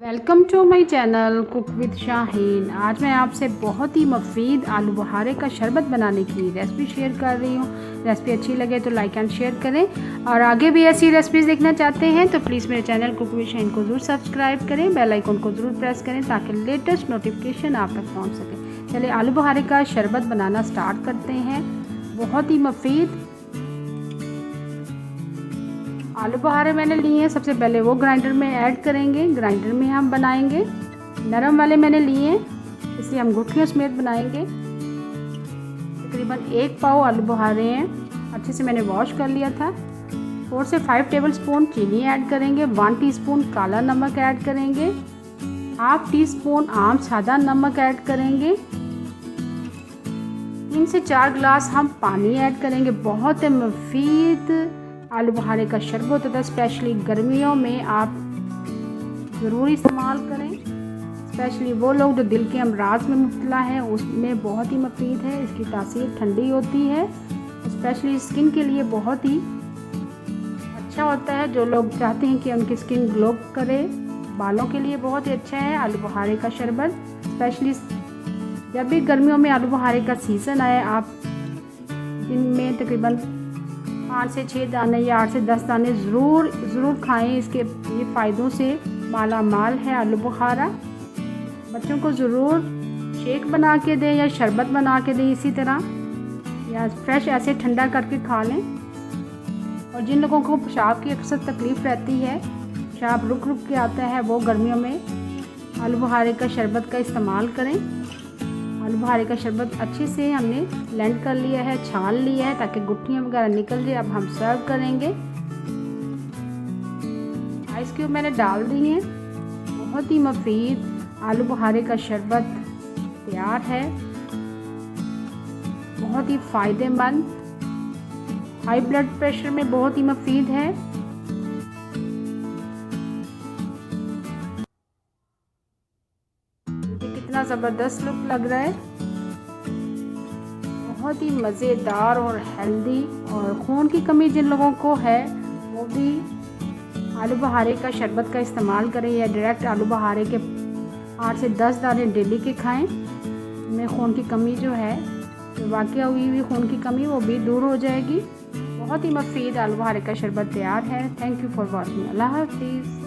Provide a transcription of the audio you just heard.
Welcome to my channel cook with Shaheen. आज मैं आपसे बहुत ही मुफीद आलू बुहारे का शरबत बनाने की रेसिपी शेयर कर रही हूँ। रेसिपी अच्छी लगे तो लाइक एंड शेयर करें और आगे भी ऐसी रेसिपीज़ देखना चाहते हैं तो प्लीज़ मेरे चैनल कुक विद शाहीन को ज़रूर सब्सक्राइब करें, बेल आइकन को ज़रूर प्रेस करें ताकि लेटेस्ट नोटिफिकेशन आप तक पहुँच सके। चलिए आलू बुहारे का शरबत बनाना स्टार्ट करते हैं। बहुत ही मुफीद आलू बुहारे मैंने लिए हैं। सबसे पहले वो ग्राइंडर में ऐड करेंगे, ग्राइंडर में हम बनाएंगे। नरम वाले मैंने लिए हैं इसलिए हम गुठलियों समेत बनाएंगे। तकरीबन 1 पाव आलू बुहारे हैं, अच्छे से मैंने वॉश कर लिया था। 4 से 5 टेबलस्पून चीनी ऐड करेंगे, 1 टीस्पून काला नमक ऐड करेंगे, हाफ टी स्पून आम सादा नमक ऐड करेंगे, 3 से 4 गिलास हम पानी ऐड करेंगे। बहुत मुफीद आलू बुहारे का शरबत होता है, स्पेशली गर्मियों में आप ज़रूर इस्तेमाल करें। स्पेशली वो लोग जो दिल के अमराज में मुब्तला है उसमें बहुत ही मुफीद है। इसकी तासीर ठंडी होती है, स्पेशली स्किन के लिए बहुत ही अच्छा होता है। जो लोग चाहते हैं कि उनकी स्किन ग्लो करे, बालों के लिए बहुत ही अच्छा है आलू बुहारे का शरबत। स्पेशली जब भी गर्मियों में आलू बुहारे का सीज़न आए, आप दिन में तकरीबन 5 से 6 दाने या 8 से 10 दाने ज़रूर खाएं। इसके ये फ़ायदों से माला माल है आलू बुखारा। बच्चों को ज़रूर शेक बना के दें या शरबत बना के दें इसी तरह, या फ्रेश ऐसे ठंडा करके खा लें। और जिन लोगों को पेशाब की अक्सर तकलीफ़ रहती है, पेशाब रुक रुक के आता है, वो गर्मियों में आलू बुहारे का शरबत का इस्तेमाल करें। आलू बुहारे का शरबत अच्छे से हमने ब्लेंड कर लिया है, छान लिया है ताकि गुठलियाँ वगैरह निकल जाए। अब हम सर्व करेंगे। आइस क्यूब मैंने डाल दिए हैं। बहुत ही मुफीद आलू बुहारे का शरबत तैयार है। बहुत ही फ़ायदेमंद, हाई ब्लड प्रेशर में बहुत ही मुफीद है। कितना ज़बरदस्त लुक लग रहा है, बहुत ही मज़ेदार और हेल्दी। और खून की कमी जिन लोगों को है वो भी आलू बुहारे का शरबत का इस्तेमाल करें या डायरेक्ट आलू बुहारे के 8 से 10 दाने डेली के खाएं। में खून की कमी जो है, जो वाक़या हुई खून की कमी, वो भी दूर हो जाएगी। बहुत ही मुफीद आलू बुहारे का शरबत तैयार है। Thank you for watching. अल्लाह हाफिज़।